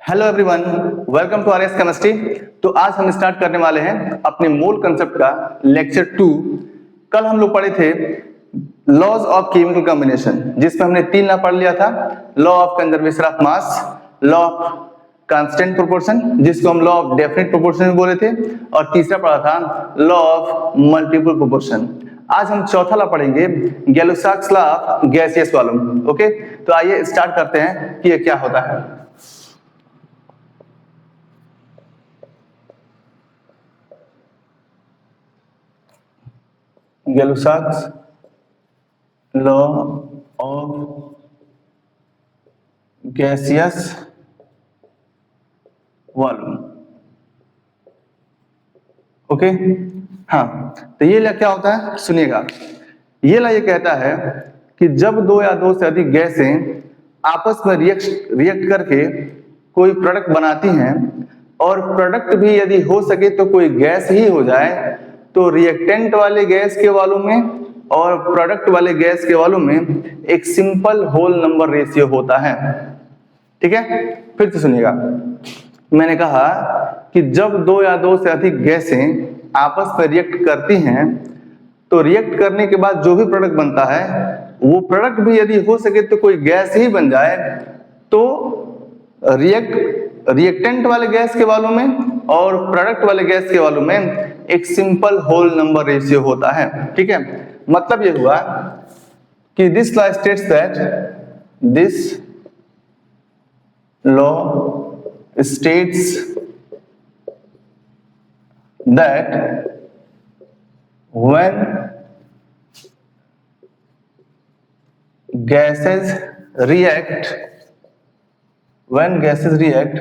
Hello everyone, welcome to RS chemistry. तो आज हम स्टार्ट करने वाले हैं अपने मोल कंसेप्ट का लेक्चर 2। कल हम लोग पढ़े थे लॉज ऑफ केमिकल कॉम्बिनेशन, जिसमें हमने 3 लॉ पढ़ लिया था। Law of conservation of mass, law of constant proportion, जिसको हम लॉ ऑफ डेफिनेट प्रोपोर्शन बोले थे, और तीसरा पढ़ा था लॉ ऑफ मल्टीपल प्रोपोर्शन। आज हम चौथा लॉ पढ़ेंगे, Gay-Lussac's law of gaseous volume. Okay, तो आइए स्टार्ट करते हैं कि ये क्या होता है। Gay-Lussac's law of gaseous volume. Okay, हाँ, तो ये लॉ क्या होता है सुनिएगा। ये लॉ ये कहता है कि जब दो या दो से अधिक गैसें आपस में रिएक्ट करके कोई प्रोडक्ट बनाती हैं, और प्रोडक्ट भी यदि हो सके तो कोई गैस ही हो जाए, तो रिएक्टेंट वाले गैस के वॉल्यूम में और प्रोडक्ट वाले गैस के वॉल्यूम में एक सिंपल होल नंबर रेशियो होता है। ठीक है, फिर से सुनिएगा। मैंने कहा कि जब दो या दो से अधिक गैसें आपस में रिएक्ट करती हैं, तो रिएक्ट करने के बाद जो भी प्रोडक्ट बनता है, वो प्रोडक्ट भी यदि हो सके तो कोई गैस ही बन जाए, तो रिएक्टेंट वाले गैस के वॉल्यूम में और प्रोडक्ट वाले गैस के वॉल्यूम में एक सिंपल होल नंबर रेशियो होता है। ठीक है, मतलब ये हुआ कि this law states that this law states that when gases react,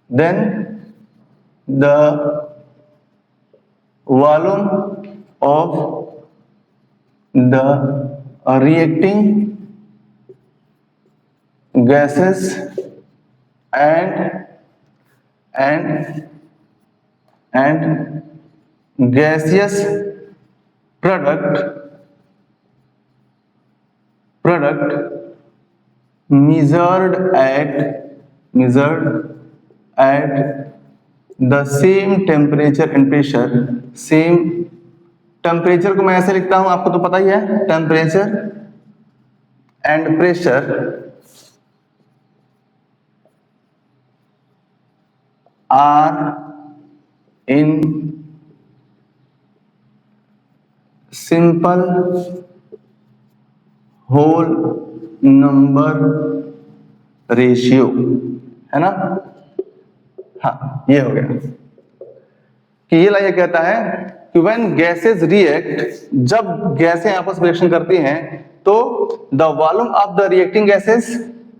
then the volume of the reacting gases and gaseous product measured at the same temperature and pressure। Same temperature को मैं ऐसे लिखता हूं, आपको तो पता ही है, temperature and pressure are in simple whole number ratio, है ना। हाँ, ये हो गया कि ये ये कहता है कि व्हेन गैसेस रिएक्ट, जब गैसें आपस में रिएक्शन करती हैं, तो the volume of the reacting gases,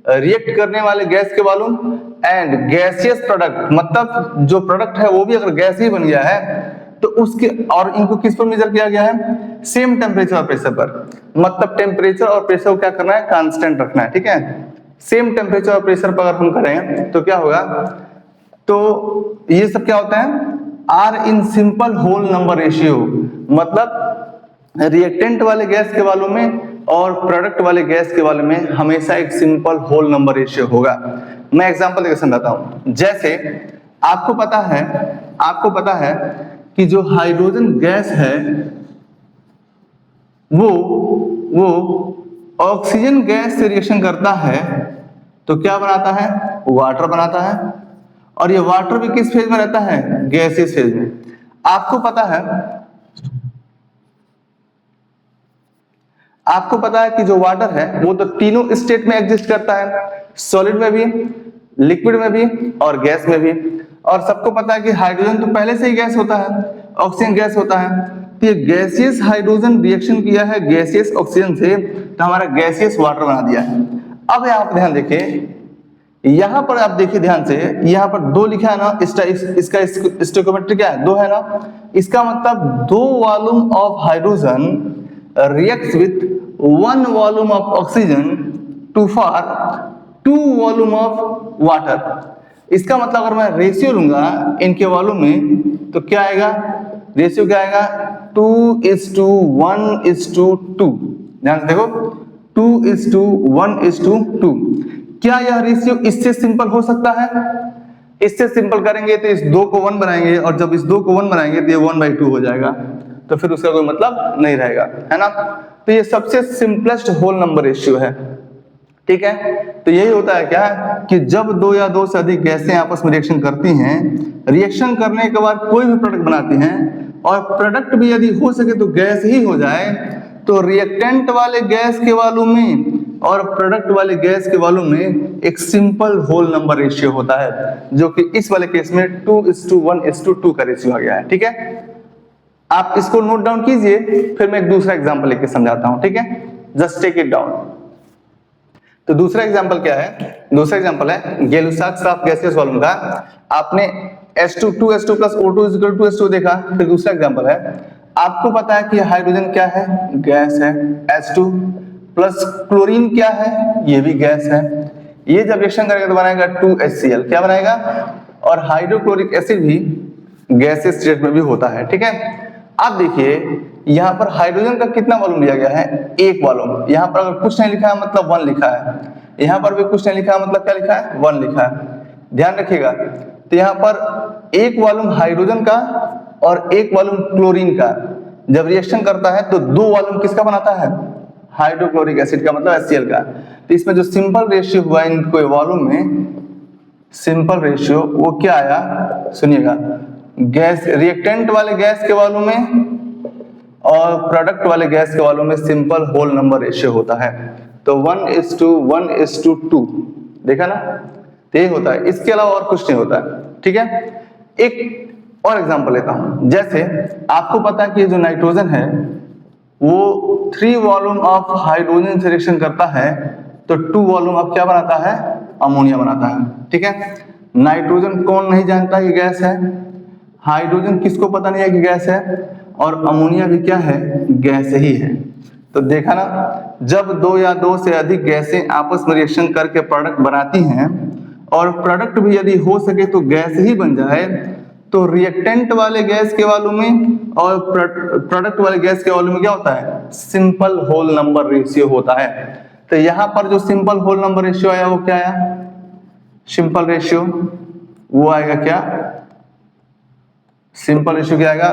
react करने वाले गैस के वॉल्यूम, एंड गैसियस प्रोडक्ट, मतलब जो प्रोडक्ट है वो भी अगर गैस ही बन गया है, तो उसके, और इनको किस पर मेजर किया गया है, सेम टेम्परेचर और प्रेशर पर। मतलब टेम्परेचर और प्रेशर को क्या करना है, कांस्टेंट रखना है। ठीक है, सेम टेम्परेचर और प्रेशर पर अगर हम करें तो क्या होगा, तो ये सब क्या होता है, are in simple whole number ratio, मतलब रिएक्टेंट वाले गैस के वॉल्यूम में और प्रोडक्ट वाले गैस के वॉल्यूम में हमेशा एक सिंपल होल नंबर रेशियो होगा। मैं एग्जांपल देकर समझाता हूं। जैसे आपको पता है कि जो हाइड्रोजन गैस है वो ऑक्सीजन गैस से रिएक्शन करता है तो क्या बनाता है, वाटर बनाता है, और ये वाटर भी किस फेज में रहता है, गैसियस फेज में। आपको पता है कि जो वाटर है वो तो तीनों स्टेट में एग्जिस्ट करता है, सॉलिड में भी, लिक्विड में भी और गैस में भी। और सबको पता है कि हाइड्रोजन तो पहले से ही गैस होता है, ऑक्सीजन गैस होता है। तो ये गैसियस हाइड्रोजन रिएक्शन किया है गैसियस ऑक्सीजन से, तो हमारा गैसियस वाटर बना दिया है। अब यहाँ पर ध्यान देखिए, यहाँ पर आप देखिए ध्यान से, यहाँ पर 2 लिखा है ना, इसका स्टोइकियोमेट्री क्या है, 2 है ना। इसका मतलब 2 volume of hydrogen reacts with 1 volume of oxygen to for 2 volume of water। इसका मतलब अगर मैं रेशियो लूंगा इनके वॉल्यूम में, तो क्या आएगा, रेशियो क्या आएगा, 2:1:2। ध्यान से देखो, 2:1:2। क्या यह रेशियो इससे सिंपल हो सकता है? इससे सिंपल करेंगे तो इस 2 को 1 बनाएंगे, और जब इस 2 को 1 बनाएंगे तो ये 1/2 हो जाएगा, तो फिर उसका कोई मतलब नहीं रहेगा, है ना। तो ये सबसे सिंपलेस्ट होल नंबर रेशियो है, ठीक है। तो यही होता है क्या कि जब 2 या 2 से अधिक गैसें आपस में रिएक्शन करती हैं, रिएक्शन करने के बाद कोई भी प्रोडक्ट बनाती हैं, और प्रोडक्ट भी यदि हो सके तो गैस ही हो जाए, तो रिएक्टेंट वाले गैस के वॉल्यूम में और प्रोडक्ट वाले गैस के वॉल्यूम में एक सिंपल होल नंबर रेशियो होता है, जो कि इस वाले केस में 2:1:2 का रेशियो आ गया है, ठीक है। आप इसको नोट डाउन कीजिए, फिर मैं एक दूसरा एग्जांपल लेके समझाता हूं, ठीक है। Just take it down. तो दूसरा एग्जांपल क्या है? दूसरा एग्जांपल है गै-लुसाक ऑफ गैसियस वॉल्यूम का। आपने H2 प्लस O2 2H2 देखा। फिर दूसरा एग्जांपल है, आपको पता है कि हाइड्रोजन क्या है? गैस है, H2 प्लस क्लोरीन क्या है? ये भी गैस है। ये जब रिएक्शन करेगा तो बनाएगा 2HCl, क्या बनाएगा? और हाइड्रोक्लोरिक एसिड भी गैसियस स्टेट में भी होता है, ठीक है। अब देखिए यहाँ पर हाइड्रोजन का कितना वॉल्यूम दिया गया है? 1 वॉल्यूम। यहाँ पर अगर कुछ नहीं लिखा है मतलब 1 लिखा है, यहाँ पर भी कुछ नहीं लिखा है मतलब क्या लिखा है? 1 लिखा है। ध्यान रखिएगा। तो यहाँ पर 1 वॉल्यूम हाइड्रोजन का और 1 वॉल्यूम क्लोरीन का जब रिएक्शन करता है तो 2 वॉल्यूम किसका बनाता है? हाइड्रोक्लोरिक एसिड का, मतलब HCl का। तो इसमें जो सिंपल रेशियो हुआ इनके वॉल्यूम में, सिंपल रेशियो वो क्या आया? सुनिएगा, गैस रिएक्टेंट वाले गैस के वॉल्यूम में और प्रोडक्ट वाले गैस के वॉल्यूम में सिंपल होल नंबर रेशियो होता है। तो 1:1:2 देखा ना, तो ये होता है, इसके अलावा और कुछ नहीं होता है, ठीक है। एक और एग्जांपल लेता हूं। जैसे आपको पता है कि जो नाइट्रोजन है वो 3 वॉल्यूम ऑफ हाइड्रोजन से रिएक्शन करता है, तो 2 वॉल्यूम ऑफ क्या बनाता है? अमोनिया बनाता है, ठीक है। नाइट्रोजन कौन नहीं जानता कि गैस है? हाइड्रोजन किसको पता नहीं है कि गैस है? और अमोनिया भी क्या है? गैस ही है। तो देखा ना, जब 2 या 2 से अधिक गैसें आपस में रिएक्शन करके प्रोडक्ट बनाती हैं, और प्रोडक्ट भी यदि हो सके तो गैस ही बन जाए, तो रिएक्टेंट वाले गैस के वॉल्यूम में और प्रोडक्ट वाले गैस के वॉल्यूम में क्या होता है? सिंपल होल नंबर रेशियो होता है। तो यहां पर जो सिंपल होल नंबर रेशियो आया वो क्या आया? सिंपल रेशियो वो आएगा क्या? सिंपल रेशियो क्या आएगा?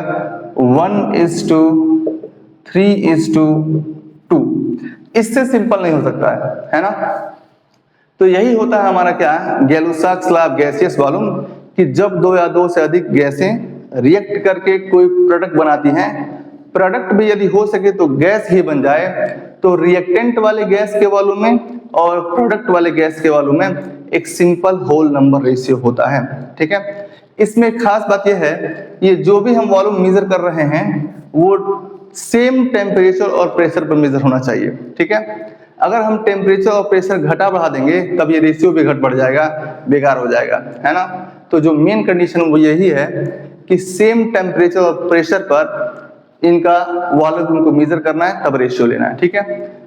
1:3:2। इससे सिंपल नहीं हो सकता है ना। तो यही होता है हमारा क्या? गै-लुसाक लॉ ऑफ गैसियस वॉल्यूम, कि जब 2 या 2 से अधिक गैसें रिएक्ट करके कोई प्रोडक्ट बनाती हैं, प्रोडक्ट भी यदि हो सके तो गैस ही बन जाए, तो रिएक्टेंट वाले गैस के वॉल्यूम में और प्रोडक्ट वाले गैस के वॉल्यूम में एक सिंपल होल नंबर रेशियो होता है, ठीक है। इसमें खास बात यह है, ये जो भी हम वॉल्यूम मेजर कर रहे हैं वो सेम टेम्परेचर और प्रेशर पर मेजर होना चाहिए, ठीक है। अगर हम टेम्परेचर और प्रेशर घटा बढ़ा देंगे तब ये रेशियो भी घट बढ़ जाएगा, बेकार हो जाएगा, है ना। तो जो मेन कंडीशन वो यही है कि सेम टेम्परेचर और प्रेशर पर इनका वॉल्यूम तुमको मेजर करना है, तब रेशियो लेना है, ठीक है।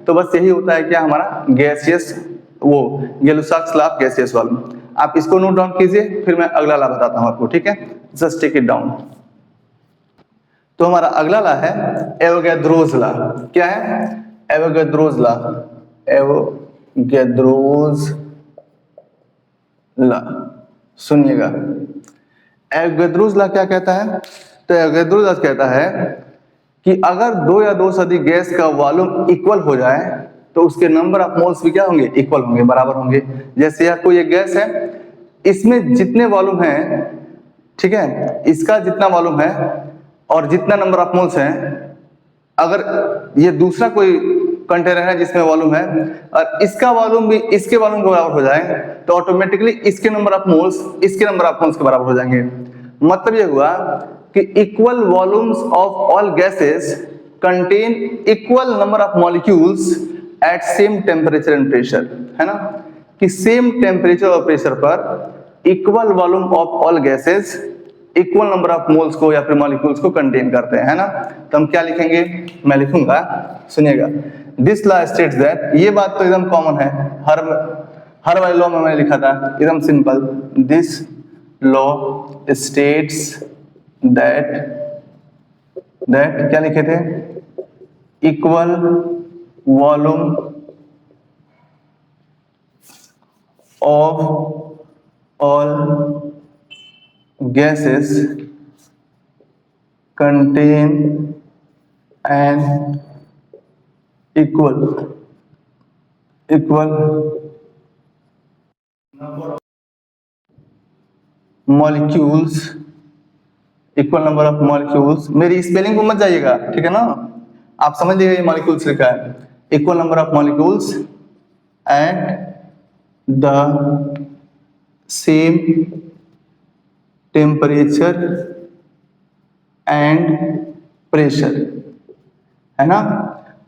तो बस यही होता है क्या हमारा गैसियस, वो गै-लुसाक लॉ ऑफ गैसियस वॉल्यूम। आप इसको नोट डाउन कीजिए, फिर मैं अगला लॉ बताता हूं आपको, ठीक है। Just take it down. तो हमारा अगला लॉ है एवोगैड्रोस लॉ। क्या है? Avogadro's law. एवोगैड्रोस लॉ, सुनिएगा। एवोगैड्रोस लॉ क्या कहता है? तो एवोगैड्रोस लॉ कहता है कि अगर 2 या 2 से अधिक गैस का वॉल्यूम इक्वल हो जाए तो उसके नंबर ऑफ मोल्स भी क्या होंगे? इक्वल होंगे, बराबर होंगे। जैसे यहाँ कोई एक गैस है, इसमें जितने वॉल्यूम है, ठीक है, इसका जितना वॉल्यूम है और जितना नंबर ऑफ मोल्स हैं, अगर ये दूसरा कोई कंटेनर है जिसमें वॉल्यूम है और इसका वॉल्यूम भी इसके वॉल्यूम के बराबर हो जाए, तो ऑटोमेटिकली इसके नंबर ऑफ मोल्स इसके नंबर ऑफ मोल्स के बराबर हो जाएंगे। मतलब ये हुआ कि equal volumes of all gases contain equal number of molecules at same temperature and pressure, है ना। कि सेम टेम्परेचर और प्रेशर पर equal volume of all gases equal number of moles को या फिर मॉलिक्यूल्स को कंटेन करते हैं, है ना। तो हम क्या लिखेंगे? मैं लिखूंगा, सुनिएगा। दिस लॉ स्टेट्स दैट, ये बात तो एकदम कॉमन है, हर वाले लॉ में मैंने लिखा था, एकदम simple. This law states that क्या लिखे थे? Equal volume of all gases contain an equal number of molecules, equal number of molecules. मेरी स्पेलिंग को मत जाइएगा, ठीक है ना, आप समझ लीजिएगा ये मॉलिक्यूल्स लिखा है। Equal number of molecules at the same temperature and pressure, है ना।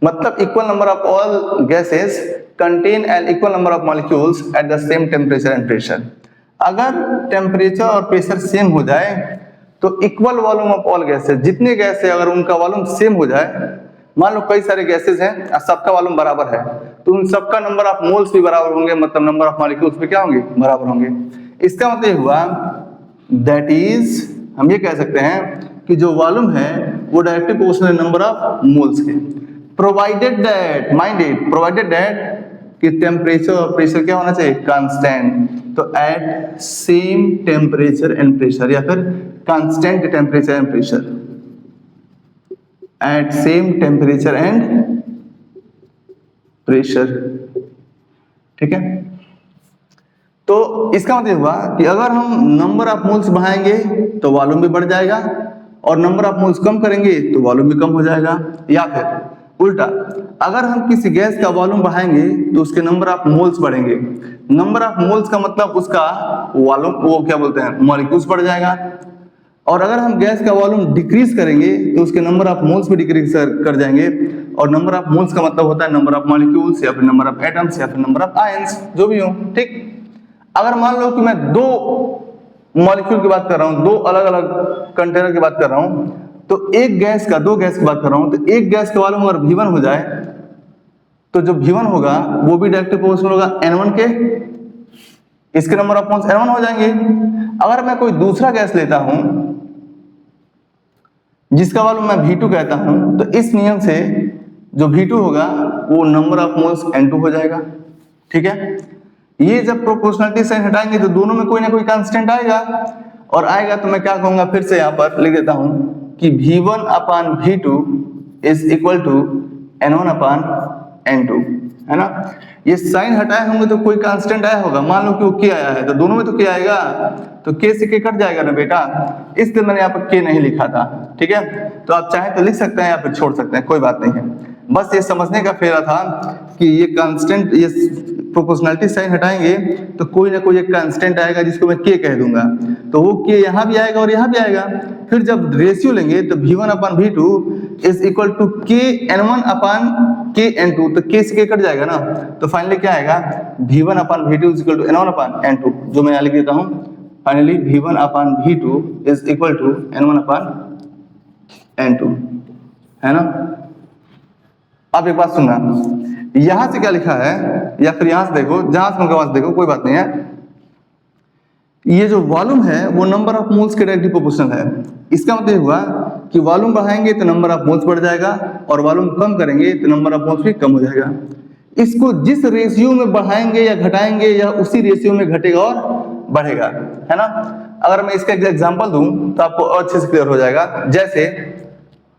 मतलब equal number of all gases contain an equal number of molecules at the same temperature and pressure. अगर टेम्परेचर और प्रेशर सेम हो जाए तो equal volume of all gases, जितने gas है अगर उनका वॉल्यूम सेम हो जाए, मान लो कई सारे गैसेस हैं और सबका वॉल्यूम बराबर है, तो उन सबका नंबर ऑफ मोल्स भी बराबर होंगे, मतलब नंबर ऑफ मॉलिक्यूल्स भी क्या होंगे, बराबर होंगे। इसका मतलब हुआ दैट इज, हम ये कह सकते हैं कि जो वॉल्यूम है वो directly proportional number of moles के, provided that, mind it, provided that कि टेम्परेचर और प्रेशर क्या होना चाहिए, कांस्टेंट। तो at same temperature and pressure, या फिर constant temperature and pressure, at same temperature and pressure, ठीक है। तो इसका मतलब हुआ कि अगर हम नंबर ऑफ मोल्स बढ़ाएंगे तो वॉल्यूम भी बढ़ जाएगा, और नंबर ऑफ मोल्स कम करेंगे तो वॉल्यूम भी कम हो जाएगा। या फिर उल्टा, अगर हम किसी गैस का वॉल्यूम बढ़ाएंगे तो उसके नंबर ऑफ मोल्स बढ़ेंगे। नंबर ऑफ मोल्स का मतलब उसका वॉल्यूम, वो क्या बोलते हैं, मॉलिक्यूल्स बढ़ जाएगा। और अगर हम गैस का वॉल्यूम डिक्रीज करेंगे तो उसके नंबर ऑफ मोल्स भी डिक्रीज कर जाएंगे। और नंबर ऑफ मोल्स का मतलब होता है नंबर ऑफ मॉलिक्यूल्स, या फिर नंबर ऑफ एटम्स, या फिर नंबर ऑफ आयंस, जो भी हो, ठीक। अगर मान लो कि मैं दो मॉलिक्यूल की बात कर रहा हूं, दो अलग अलग कंटेनर की बात कर रहा हूं, तो एक गैस का, दो गैस की बात कर रहा हूं, तो एक गैस का वॉल्यूम अगर V1 हो जाए तो जो V1 होगा वो भी डायरेक्ट प्रोपोर्शनल होगा N1 के, इसके नंबर ऑफ मोल्स N1 हो जाएंगे। अगर मैं कोई दूसरा गैस लेता हूं जिसका वॉल्यूम मैं V2 कहता हूं, तो इस नियम से जो V2 होगा वो नंबर ऑफ मोल्स N2 हो जाएगा, ठीक है। ये जब प्रोपोर्शनलिटी साइन हटाएंगे तो दोनों में कोई ना कोई कांस्टेंट आएगा, और आएगा तो मैं क्या कहूंगा, फिर से यहां पर लिख देता हूं कि V1 upon V2 is equal to N1 upon N2, है ना। ये साइन हटाए होंगे तो कोई कांस्टेंट आया होगा, मान लो कि वो K आया है, तो दोनों में तो K आएगा, तो K से K कट जाएगा ना बेटा, इसलिए मैंने यहाँ पर K नहीं लिखा था, ठीक है। तो आप चाहें तो लिख सकते हैं या फिर छोड़ सकते हैं, कोई बात नहीं है। बस ये समझने का फेरा था कि ये कांस्टेंट, ये प्रोपोर्शनलिटी साइन हटाएंगे तो कोई ना कोई एक कांस्टेंट आएगा जिसको मैं K कह दूंगा, तो वो K यहाँ भी आएगा और यहाँ भी आएगा। फिर जब रेशियो लेंगे तो V1 upon V2 is equal to K N1 upon K N2, तो K से K कट जाएगा ना, तो फाइनली क्या आएगा, V1 upon V2 is equal to N1 upon N2, जो मैं यहाँ लिख देता हूँ। Finally V1 upon V2 is equal to N1 upon N2, है ना। अब एक बात सुनना, यहां से क्या लिखा है, या फिर यहां से देखो, जहां से वहां से देखो, कोई बात नहीं है। ये जो वॉल्यूम है वो नंबर ऑफ मोल्स के डायरेक्टली प्रोपोर्शनल है। इसका मतलब हुआ कि वॉल्यूम बढ़ाएंगे तो नंबर ऑफ मोल्स बढ़ जाएगा, और वॉल्यूम कम करेंगे तो नंबर ऑफ मोल्स भी कम हो जाएगा। इसको जिस रेशियो में बढ़ाएंगे या घटाएंगे, या उसी रेशियो में घटेगा और बढ़ेगा, है ना। अगर मैं इसका एग्जांपल दूं तो आपको अच्छे से क्लियर हो जाएगा।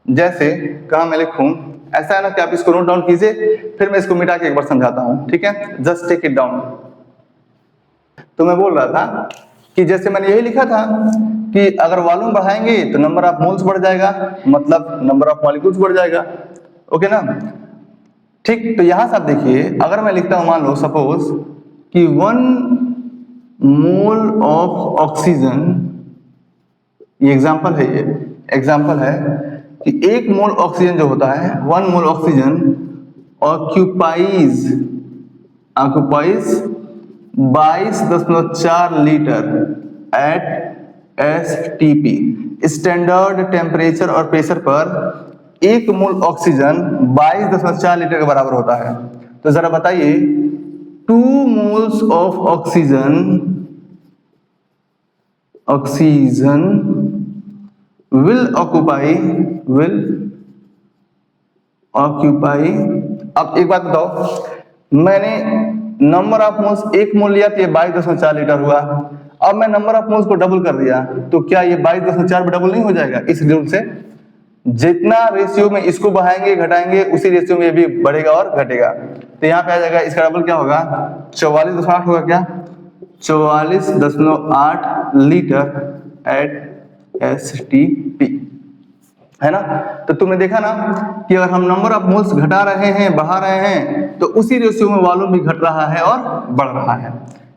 जैसे कहा मैं लिखूं, ऐसा है ना कि आप इसको नोट डाउन कीजिए, फिर मैं इसको मिटा के एक बार समझाता हूं, ठीक है। Just take it down. तो मैं बोल रहा था कि जैसे मैंने यही लिखा था कि अगर वॉल्यूम बढ़ाएंगे तो नंबर ऑफ मोल्स बढ़ जाएगा, मतलब नंबर ऑफ मॉलिक्यूल्स बढ़ जाएगा, ओके ना, ठीक। तो यहां से आप देखिए, अगर मैं लिखता हूं, मान लो सपोज कि 1 मोल ऑफ ऑक्सीजन, ये एग्जांपल है, ये एग्जांपल है कि 1 मोल ऑक्सीजन जो होता है, 1 मोल oxygen occupies 22.4 litre at STP, standard temperature और प्रेशर पर 1 मोल ऑक्सीजन 22.4 लीटर के बराबर होता है। तो जरा बताइए, 2 moles of oxygen will occupy, अब एक बात बताओ, मैंने नंबर ऑफ मोल्स 1 मोल लिया तो ये 22.4 लीटर हुआ। अब मैं नंबर ऑफ मोल्स को डबल कर दिया तो क्या ये 22.4 में डबल नहीं हो जाएगा? इस रूल से जितना रेशियो में इसको बढ़ाएंगे घटाएंगे उसी रेशियो में ये भी बढ़ेगा और घटेगा। तो यहाँ पे आ जाएगा, इसका डबल क्या होगा? 44.8 होगा। क्या 44.8 लीटर एट STP, है ना। तो तुमने देखा ना कि अगर हम नंबर ऑफ मोल्स घटा रहे हैं बढ़ा रहे हैं तो उसी रेशियो में वॉल्यूम भी घट रहा है और बढ़ रहा है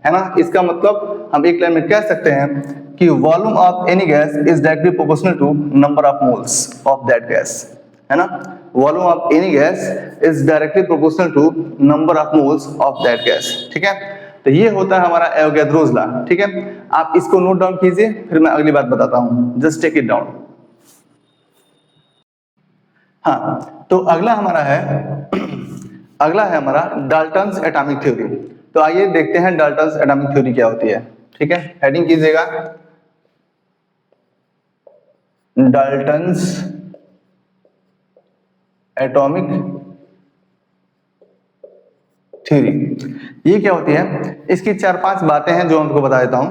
ना। इसका मतलब हम एक लाइन में कह सकते हैं कि volume of any gas is directly proportional to number of moles of that gas, है ना। Volume of any gas is directly proportional to number of moles of that gas, ठीक है। तो ये होता है हमारा एवोगैड्रोस लॉ, ठीक है। आप इसको नोट डाउन कीजिए, फिर मैं अगली बात बताता हूं। Just take it down. हाँ, तो अगला है हमारा डाल्टन्स एटॉमिक थ्योरी। तो आइए देखते हैं डाल्टन्स एटॉमिक थ्योरी क्या होती है, ठीक है। हेडिंग कीजिएगा डाल्टन्स एटॉमिक थ्योरी। ये क्या होती है? इसकी 4-5 बातें हैं जो हमको बता देता हूं।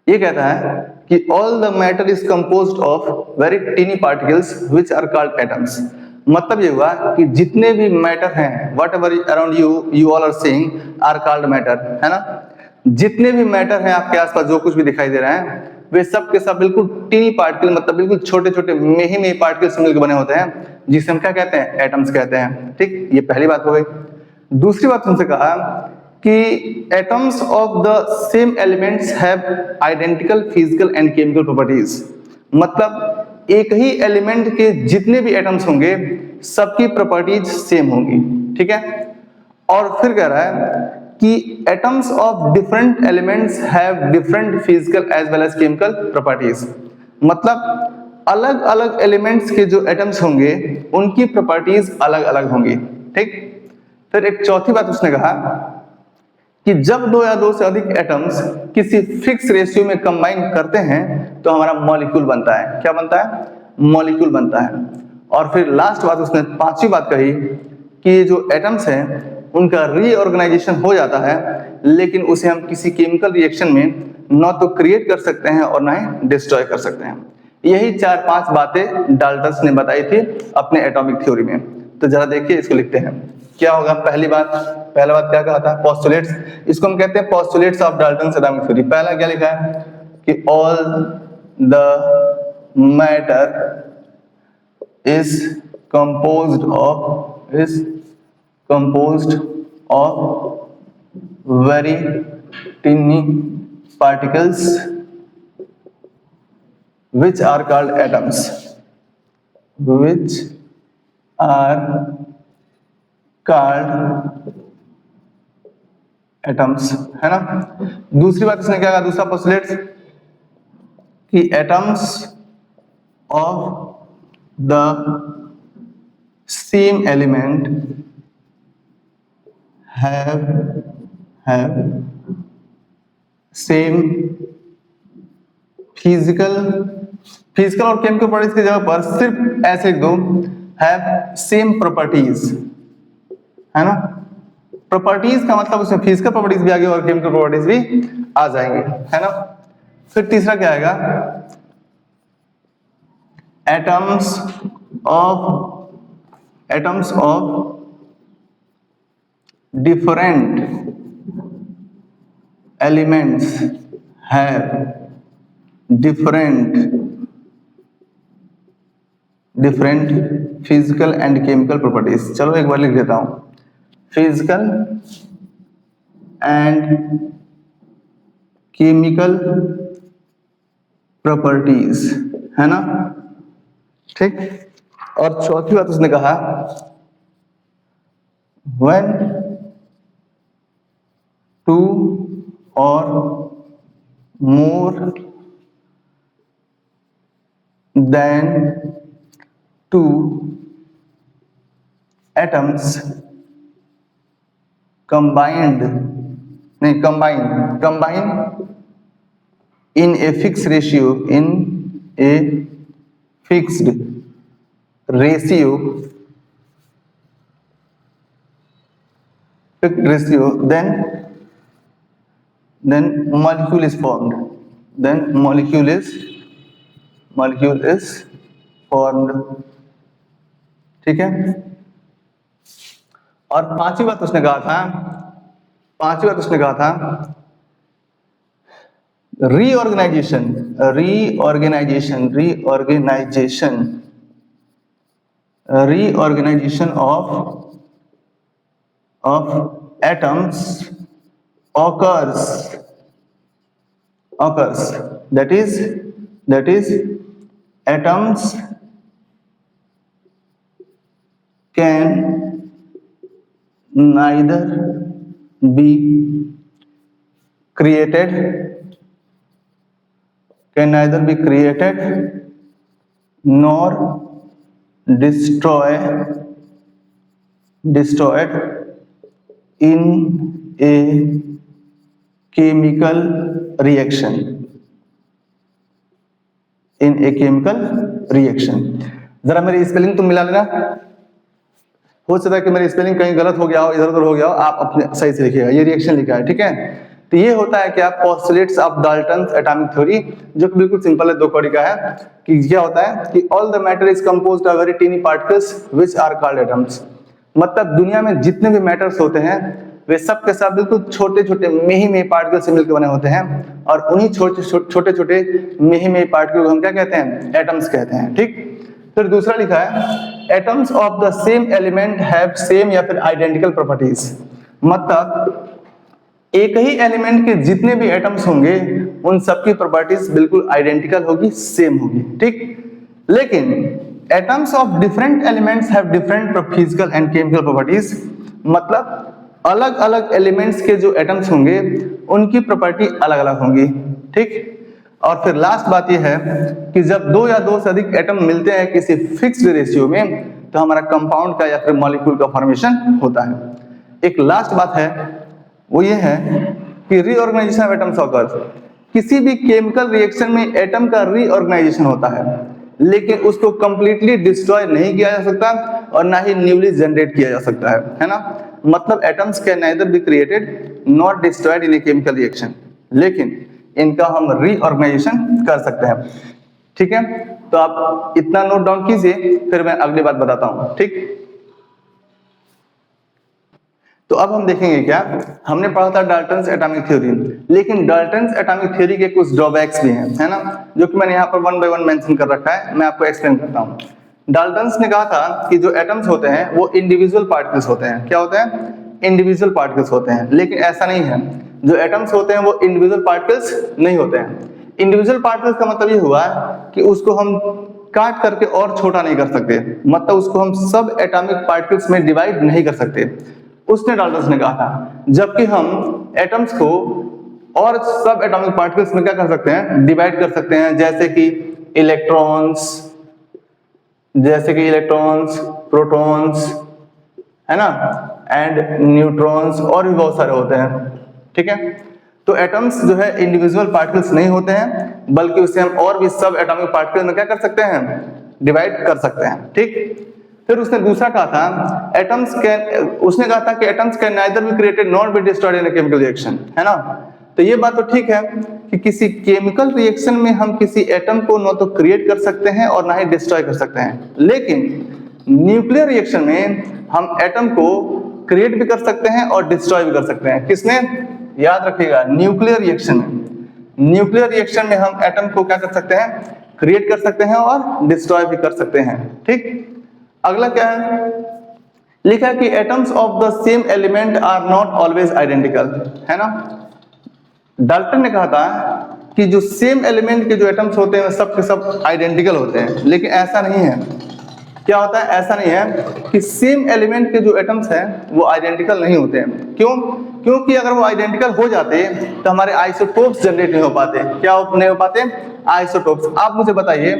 ये कहता है कि all the matter is composed of very tiny particles which are called atoms. मतलब ये हुआ कि जितने भी मैटर हैं, whatever around you all are seeing are called matter, है ना। जितने भी मैटर हैं आपके आसपास, जो कुछ भी दिखाई दे रहे हैं, वे सब के सब बिल्कुल टीनी पार्टिकल, मतलब बिल्कुल छोटे छोटे मेही पार्टिकल्स मिलकर बने होते हैं, जिसे हम क्या कहते हैं? एटम्स कहते हैं, ठीक। ये पहली बात हो गई। दूसरी बात तुमसे कहा कि atoms of the same elements have identical physical and chemical properties. मतलब एक ही एलिमेंट के जितने भी एटम्स होंगे सबकी प्रॉपर्टीज सेम होंगी, ठीक है। और फिर कह रहा है कि atoms of different elements have different physical as well as chemical properties. मतलब अलग अलग एलिमेंट्स के जो एटम्स होंगे उनकी प्रॉपर्टीज अलग अलग होंगी, ठीक। फिर एक चौथी बात उसने कहा कि जब 2 या 2 से अधिक एटम्स किसी फिक्स रेशियो में कंबाइन करते हैं तो हमारा मॉलिक्यूल बनता है। क्या बनता है? मॉलिक्यूल बनता है। और फिर लास्ट बात उसने 5वीं बात कही कि जो एटम्स हैं उनका रीऑर्गेनाइजेशन हो जाता है, लेकिन उसे हम किसी केमिकल रिएक्शन में न तो क्रिएट कर सकते हैं और न ही डिस्ट्रॉय कर सकते हैं। यही 4-5 बातें डाल्टन्स ने बताई थी अपने एटॉमिक थ्योरी में। तो जरा देखिए, इसको लिखते हैं। क्या होगा? पहला बात क्या कहा था? पोस्टुलेट्स। इसको हम कहते हैं postulates of Dalton's atomic theory. पहला क्या लिखा है कि all the matter is composed of very tiny particles which are called atoms, है ना। दूसरी बात इसने क्या कहा? दूसरा पोस्टुलेट्स कि atoms of the same element have same physical और केमिकल प्रॉपर्टीज की जगह पर सिर्फ ऐसे लिख दो, have same properties, है ना। प्रॉपर्टीज का मतलब उसमें फिजिकल प्रॉपर्टीज भी आ गई और केमिकल प्रॉपर्टीज भी आ जाएंगे, है ना। फिर तीसरा क्या आएगा? atoms of different elements have different physical and chemical properties। चलो एक बार लिख देता हूं, फिजिकल एंड केमिकल प्रॉपर्टीज, है ना, ठीक। और चौथी बात उसने कहा when 2 or more than 2 atoms combine in a fixed ratio, fixed ratio, then molecule is formed. Then molecule is formed. ठीक है। और पांचवी बात उसने कहा था reorganization of atoms occurs, that is atoms can neither be created nor destroyed in a chemical reaction. जरा मेरी स्पेलिंग तुम मिला लेना। हो सकता है कि मेरी स्पेलिंग कहीं गलत हो गया हो, इधर उधर हो गया हो, आप अपने सही से लिखिएगा। ये रिएक्शन लिखा है, ठीक है। तो ये होता है क्या, postulates of Dalton's atomic theory, जो कि बिल्कुल सिंपल है, 2 कड़ी का है। कि क्या होता है कि all the matter is composed of very tiny particles which are called atoms. मतलब दुनिया में जितने भी मैटर्स होते हैं वे सब के सब बिल्कुल छोटे छोटे मेही पार्टिकल से मिलकर बने होते हैं, और उन्हीं छोटे छोटे मेही पार्टिकल को हम क्या कहते हैं, एटम्स कहते हैं, ठीक। फिर दूसरा लिखा है atoms of the same element have same या फिर आइडेंटिकल प्रॉपर्टीज। मतलब एक ही एलिमेंट के जितने भी एटम्स होंगे उन सबकी प्रॉपर्टीज बिल्कुल आइडेंटिकल होगी, सेम होगी, ठीक। लेकिन atoms of different elements have different physical and chemical properties. मतलब अलग अलग एलिमेंट्स के जो एटम्स होंगे उनकी प्रॉपर्टी अलग अलग होंगी, ठीक। और फिर लास्ट बात यह है कि जब 2 या 2 से अधिक एटम मिलते हैं किसी फिक्स्ड रेशियो में तो हमारा कंपाउंड का या फिर मॉलिक्यूल का फॉर्मेशन होता है। एक लास्ट बात है वो ये है कि रीऑर्गेनाइजेशन ऑफ एटम्स ऑकर्स। किसी भी केमिकल रिएक्शन में एटम का रीऑर्गेनाइजेशन होता है, लेकिन उसको कंप्लीटली डिस्ट्रॉय नहीं किया जा सकता और ना ही न्यूली जनरेट किया जा सकता है ना। मतलब atoms can neither be created not destroyed in a chemical reaction, लेकिन इनका हम रीऑर्गेनाइजेशन कर सकते हैं, ठीक है। तो आप इतना नोट डाउन कीजिए, फिर मैं अगली बात बताता हूं, ठीक। तो अब हम देखेंगे क्या, हमने पढ़ा था डाल्टन्स एटॉमिक थ्योरी, लेकिन डाल्टन्स एटॉमिक थ्योरी के कुछ ड्रॉबैक्स भी हैं, है ना, जो कि मैंने यहाँ पर 1 बाय 1 मेंशन कर रखा है। मैं आपको एक्सप्लेन करता हूँ। डाल्टन्स ने कहा था कि जो एटम्स होते हैं वो इंडिविजुअल पार्टिकल्स होते हैं। क्या होते हैं, इंडिविजुअल पार्टिकल्स होते हैं। लेकिन ऐसा नहीं है, जो एटम्स होते हैं वो इंडिविजुअल पार्टिकल्स नहीं होते हैं। इंडिविजुअल पार्टिकल्स का मतलब ये हुआ कि उसको हम काट करके और छोटा नहीं कर सकते, मतलब उसको हम सब एटॉमिक पार्टिकल्स में डिवाइड नहीं कर सकते, उसने डाल्टन्स ने कहा था। जबकि हम एटम्स को और सब एटॉमिक पार्टिकल्स में क्या कर सकते हैं, डिवाइड कर सकते हैं, जैसे कि इलेक्ट्रॉन्स, प्रोटॉन्स, है ना, एंड न्यूट्रॉन्स, और भी बहुत सारे होते हैं, ठीक है। तो एटम्स जो है इंडिविजुअल पार्टिकल्स नहीं होते हैं, बल्कि उसे हम और भी सब एटॉमिक पार्टिकल्स में क्या कर सकते हैं, डिवाइड कर सकते हैं, ठीक। फिर उसने दूसरा कहा था उसने कहा था कि atoms can neither be created not be destroyed in a chemical reaction, है ना। तो ये बात तो ठीक है कि किसी केमिकल रिएक्शन में हम किसी एटम को न तो क्रिएट कर सकते हैं और ना ही डिस्ट्रॉय कर सकते हैं, लेकिन न्यूक्लियर रिएक्शन में हम एटम को क्रिएट भी कर सकते हैं और डिस्ट्रॉय भी कर सकते हैं। किसमें, याद रखिएगा, न्यूक्लियर रिएक्शन में। न्यूक्लियर रिएक्शन में हम एटम को क्या कर सकते हैं, क्रिएट कर सकते हैं और डिस्ट्रॉय भी कर सकते हैं, ठीक। अगला क्या है, लिखा है कि atoms of the same element are not always identical, है ना। डाल्टन ने कहा था कि जो सेम एलिमेंट के जो एटम्स होते हैं सब के सब आइडेंटिकल होते हैं, लेकिन ऐसा नहीं है। क्या होता है, ऐसा नहीं है कि सेम एलिमेंट के जो एटम्स हैं वो आइडेंटिकल नहीं होते हैं। क्यों, क्योंकि अगर वो आइडेंटिकल हो जाते तो हमारे आइसोटोप्स जनरेट नहीं हो पाते। क्या नहीं हो पाते, आइसोटोप्स। आप मुझे बताइए,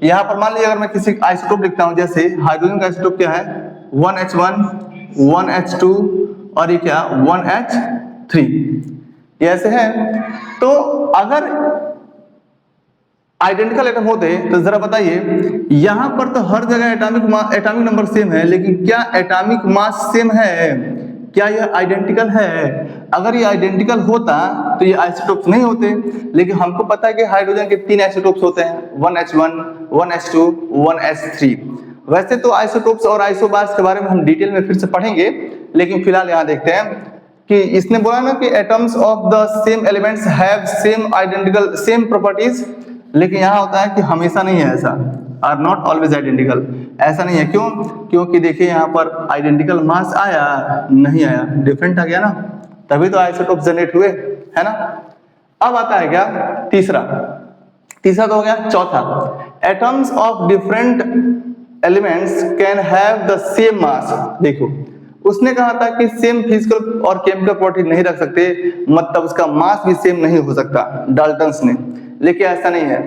यहाँ पर मान लीजिए अगर मैं किसी आइसोटोप लिखता हूँ, जैसे हाइड्रोजन का आइसोटोप क्या है, 1H1, 1H2 और ये क्या, 1H3, ये ऐसे है। तो अगर आइडेंटिकल एटम होते तो जरा बताइए, यहां पर तो हर जगह एटॉमिक नंबर सेम है, लेकिन क्या एटॉमिक मास सेम है? क्या यह आइडेंटिकल है? अगर ये आइडेंटिकल होता तो ये आइसोटोप्स नहीं होते, लेकिन हमको पता है कि हाइड्रोजन के 3 आइसोटोप्स होते हैं, 1h1, 1h2, 1s3। वैसे तो आइसोटोप्स और आइसोबार्स के बारे में हम डिटेल में फिर से पढ़ेंगे, लेकिन फिलहाल यहाँ देखते हैं कि इसने बोला ना कि atoms of the same elements have same identical same properties, लेकिन यहाँ होता है कि हमेशा नहीं है ऐसा, आर नॉट ऑलवेज आइडेंटिकल। ऐसा नहीं है, क्यों? क्योंकि देखिए यहाँ पर आइडेंटिकल मास आया नहीं आया, डिफरेंट आ गया ना, तभी तो आइसोटोप जनरेट हुए, है ना। अब आता है क्या तीसरा तो हो गया। चौथा, atoms of different elements can have the same mass. देखो उसने कहा था कि सेम फिजिकल और केमिकल प्रॉपर्टी नहीं रख सकते, मतलब उसका मास भी सेम नहीं हो सकता, डाल्टन्स ने। लेकिन ऐसा नहीं है,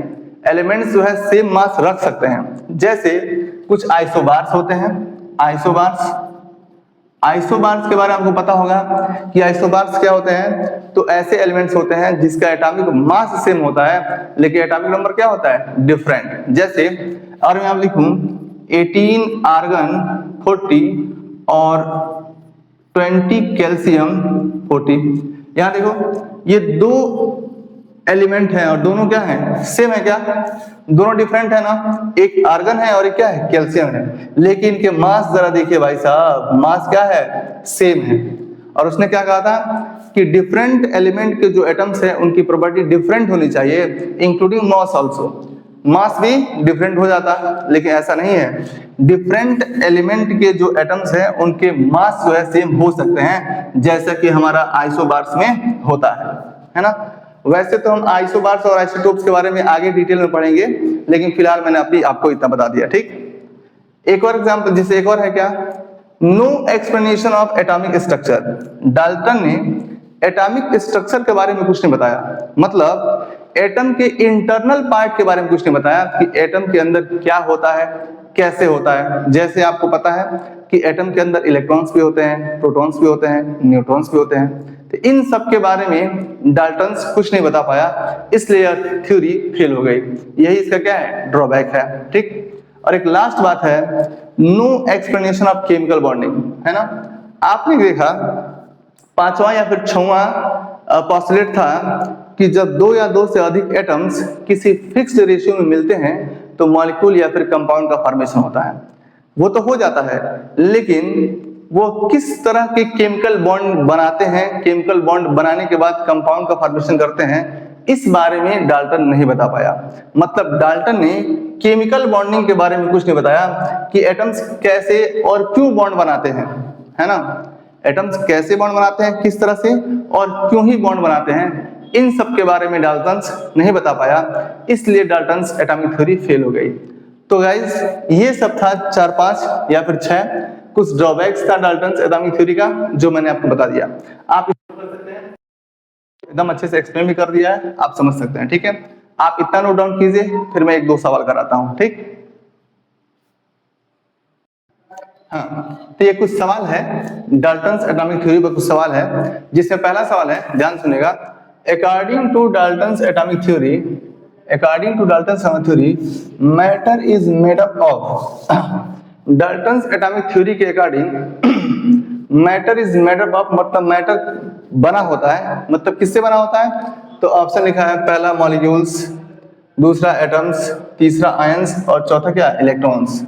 एलिमेंट्स जो है सेम मास रख सकते हैं। जैसे कुछ आइसोबार्स होते हैं, आइसोबार्स के बारे में आपको पता होगा कि आइसोबार्स क्या होते हैं। तो ऐसे एलिमेंट्स होते हैं जिसका एटॉमिक मास सेम होता है, लेकिन एटॉमिक नंबर क्या होता है? डिफरेंट। जैसे और मैं आप लिखूं 18 आर्गन 40 और 20 कैल्शियम 40। यहां देखो ये दो एलिमेंट है और दोनों क्या है? सेम है। क्या दोनों डिफरेंट है ना? एक आर्गन है और एक क्या है? कैल्शियम है, लेकिन इनके मास जरा देखिए भाई साहब, मास क्या है? सेम है। और उसने क्या कहा था कि डिफरेंट एलिमेंट के जो एटम्स है उनकी प्रॉपर्टी डिफरेंट होनी चाहिए, इंक्लूडिंग मास आल्सो। मास भी डिफरेंट हो जाता, लेकिन ऐसा नहीं है। डिफरेंट एलिमेंट के जो एटम्स हैं उनके मास जो है सेम हो सकते हैं, जैसा कि हमारा आइसोबार्स में होता है ना। वैसे तो हम आइसोबार्स और आइसोटोप्स के बारे में आगे डिटेल में पढ़ेंगे, लेकिन फिलहाल मैंने आपको इतना बता दिया, ठीक। एक और एग्जांपल, जैसे एक और है क्या, no explanation of atomic structure. Dalton ने एटॉमिक स्ट्रक्चर के बारे में कुछ नहीं बताया, मतलब एटम के इंटरनल पार्ट के बारे में कुछ नहीं बताया कि एटम के अंदर क्या होता है, कैसे होता है। जैसे आपको पता है कि एटम के अंदर इलेक्ट्रॉन्स भी होते हैं, प्रोटॉन्स भी होते हैं, न्यूट्रॉन्स भी होते हैं। तो इन सब के बारे में डाल्टन्स कुछ नहीं बता पाया, इसलिए यह थ्योरी फेल हो गई। यही इसका क्या है? ड्रॉबैक है, ठीक। और एक लास्ट बात है, no explanation of chemical bonding, है ना। आपने देखा 5वां या फिर 6वां पोस्टुलेट था कि जब 2 या 2 से अधिक एटम्स किसी फिक्स्ड रेशियो में मिलते हैं तो मॉलिक्यूल या फिर कंपाउंड का फॉर्मेशन होता है। वो तो हो जाता है, लेकिन वो किस तरह के केमिकल बॉन्ड बनाते हैं, केमिकल बॉन्ड बनाने के बाद कंपाउंड का फॉर्मेशन करते हैं, इस बारे में डाल्टन नहीं बता पाया। मतलब डाल्टन ने केमिकल बॉन्डिंग के बारे में कुछ नहीं बताया कि एटम्स कैसे और क्यों बॉन्ड बनाते हैं, है ना। एटम्स कैसे बॉन्ड बनाते हैं, किस तरह से और क्यों ही बॉन्ड बनाते हैं, इन सब के बारे में डाल्टन्स नहीं बता पाया, इसलिए डाल्टन्स एटॉमिक थ्योरी फेल हो गई। तो गाइस ये सब था 4-5 या फिर 6 कुछ ड्रॉबैक्स था डाल्टन्स एटॉमिक थ्योरी का, जो मैंने आपको बता दिया। आप इसको कर सकते हैं, एकदम अच्छे से एक्सप्लेन भी कर दिया है, आप समझ सकते हैं, ठीक है। आप इतना नोट डाउन कीजिए, फिर मैं 1-2 सवाल कराता हूं, ठीक। हाँ, तो ये कुछ सवाल है डाल्टन्स एटॉमिक थ्योरी पर, कुछ सवाल है, जिसमें पहला सवाल है, ध्यान सुनिएगा। According to Dalton's atomic theory, matter is made up of. Dalton's atomic theory के according matter is made up of, मतलब मैटर बना होता है, मतलब किससे बना होता है? तो ऑप्शन लिखा है, पहला मॉलिक्यूल्स, दूसरा एटम्स, तीसरा आयंस और चौथा क्या? इलेक्ट्रॉन्स।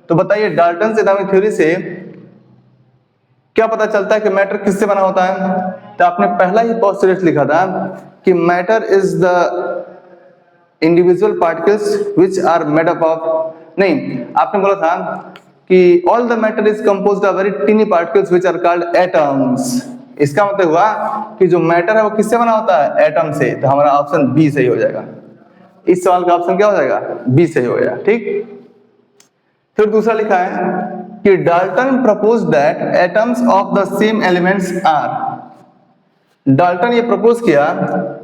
तो बताइए डाल्टन्स एटॉमिक थ्योरी से क्या पता चलता है कि मैटर किससे बना होता है? तो आपने पहला ही पोस्टुलेट लिखा था कि matter is the individual particles which are made up of, नहीं, आपने बोला था कि all the matter is composed of very tiny particles which are called atoms. इसका मतलब हुआ कि जो मैटर है वो किससे बना होता है? एटम से। तो हमारा ऑप्शन बी सही हो जाएगा। इस सवाल का ऑप्शन क्या हो जाएगा? बी सही हो जाएगा, ठीक। फिर दूसरा लिखा है कि Dalton propose that atoms of the same elements are. Dalton ये प्रपोज किया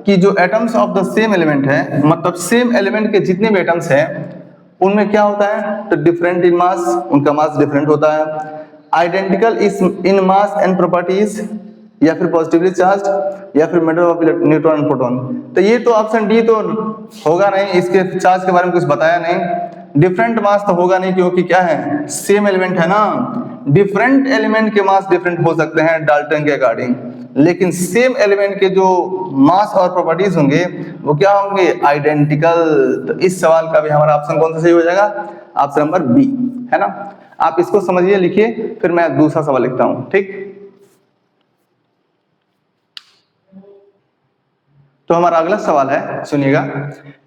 कि जो atoms of the same element है, मतलब सेम एलिमेंट के जितने भी एटम्स हैं उनमें क्या होता है? तो डिफरेंट इन मास, उनका मास डिफरेंट होता है। Identical is in mass and properties, या फिर पॉजिटिवली चार्ज, या फिर matter of neutron and proton. तो ये तो ऑप्शन डी तो होगा नहीं, इसके चार्ज के बारे में कुछ बताया नहीं। डिफरेंट मास तो होगा नहीं, क्योंकि क्या है? सेम एलिमेंट है ना, डिफरेंट एलिमेंट के मास डिफरेंट हो सकते हैं डाल्टन के अकॉर्डिंग, लेकिन सेम एलिमेंट के जो मास और प्रॉपर्टीज होंगे वो क्या होंगे, आइडेंटिकल। तो इस सवाल का भी हमारा ऑप्शन कौन सा सही हो जाएगा, ऑप्शन नंबर बी, है ना। आप इसको समझिए, लिखिए, फिर मैं दूसरा सवाल लिखता हूं, ठीक। तो हमारा अगला सवाल है, सुनिएगा,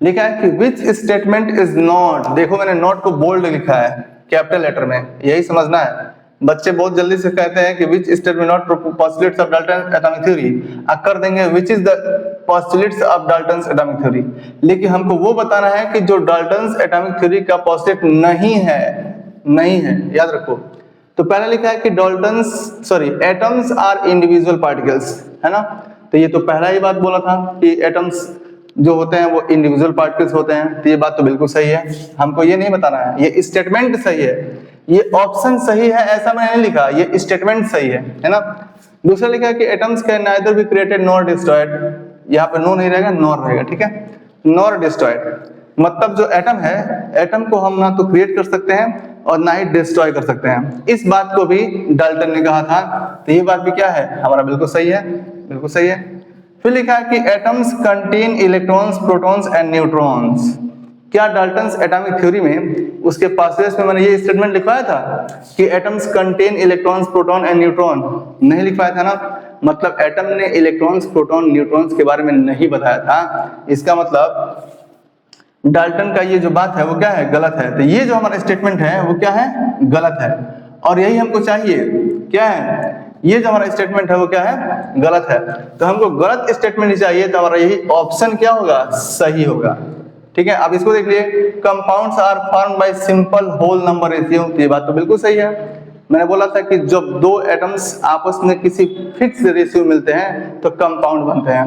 लिखा है कि विच स्टेटमेंट इज नॉट, देखो मैंने नॉट को बोल्ड लिखा है कैपिटल लेटर में, यही समझना है। बच्चे बहुत जल्दी से कहते हैं कि which statement not postulates of Dalton atomic theory, कर देंगे which is the postulates of Dalton's atomic theory, लेकिन हमको वो बताना है कि जो डाल्टन्स एटॉमिक थ्योरी का पोस्टुलेट नहीं है, नहीं है, याद रखो। तो पहले लिखा है कि एटम्स आर इंडिविजुअल पार्टिकल्स, है ना। तो ये तो पहला ही बात बोला था कि एटम्स जो होते हैं वो इंडिविजुअल पार्टिकल्स होते हैं, तो ये बात तो बिल्कुल सही है, हमको ये नहीं बताना है, ये स्टेटमेंट सही है, ये ऑप्शन सही है ऐसा मैंने नहीं लिखा, ये स्टेटमेंट सही है ना। दूसरा लिखा है कि atoms can neither be created nor destroyed, यहाँ पे नो नहीं रहेगा, नॉर रहेगा, ठीक है, नॉर डिस्ट्रॉयड, मतलब जो एटम है, एटम को हम ना तो क्रिएट कर सकते हैं और ना ही डिस्ट्रॉय कर सकते हैं, इस बात को भी डाल्टन ने कहा था। तो ये बात भी क्या है, हमारा बिल्कुल सही है, बिल्कुल सही है। फिर लिखा है कि atoms contain electrons, protons and neutrons, क्या डाल्टन्स एटॉमिक थ्योरी में उसके पासेज में मैंने ये स्टेटमेंट लिखवाया था कि atoms contain electrons, proton and neutron, नहीं लिखवाया था ना, मतलब एटम ने इलेक्ट्रॉन्स, प्रोटॉन, न्यूट्रॉन्स के बारे में नहीं बताया था, इसका मतलब डाल्टन का ये जो बात है वो क्या है, गलत है। तो ये जो हमारा स्टेटमेंट है वो क्या है, गलत है, और यही हमको चाहिए, क्या है, ये जो हमारा स्टेटमेंट है वो क्या है, गलत है। तो हमको गलत स्टेटमेंट ही चाहिए, तो हमारा यही ऑप्शन क्या होगा, सही होगा, ठीक है। अब इसको देख लिए, compounds are formed by simple whole number ratio, ये बात तो बिल्कुल सही है। मैंने बोला था कि जब दो एटम्स आपस में किसी फिक्स रेशियो मिलते हैं तो कंपाउंड बनते हैं,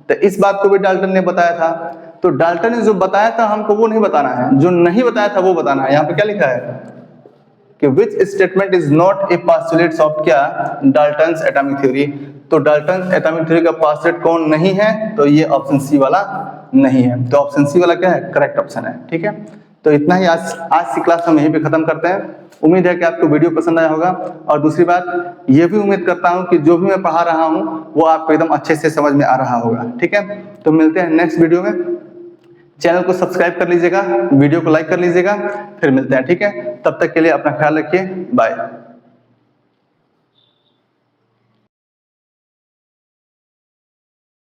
तो इस बात को भी डाल्टन ने बताया था। तो डाल्टन ने जो बताया था हमको वो नहीं बताना है, जो नहीं बताया था वो बताना है। यहाँ पे क्या लिखा है कि which statement is not a postulate of क्या, डाल्टन्स एटॉमिक थ्योरी, तो डाल्टन्स एटॉमिक थ्योरी का पोस्टुलेट कौन नहीं है, तो ये ऑप्शन सी वाला नहीं है, तो ऑप्शन सी वाला क्या है, करेक्ट ऑप्शन है, ठीक है। तो इतना ही आज की क्लास हम यहीं पे खत्म करते हैं। उम्मीद है कि आपको वीडियो पसंद आया होगा, और दूसरी बात ये भी उम्मीद करता हूं कि जो भी मैं पढ़ा रहा हूं वो आपको एकदम अच्छे से समझ में आ रहा होगा, ठीक है। तो मिलते हैं नेक्स्ट वीडियो में, चैनल को सब्सक्राइब कर लीजिएगा, वीडियो को लाइक कर लीजिएगा, फिर मिलते हैं, ठीक है। तब तक के लिए अपना ख्याल रखिए, बाय।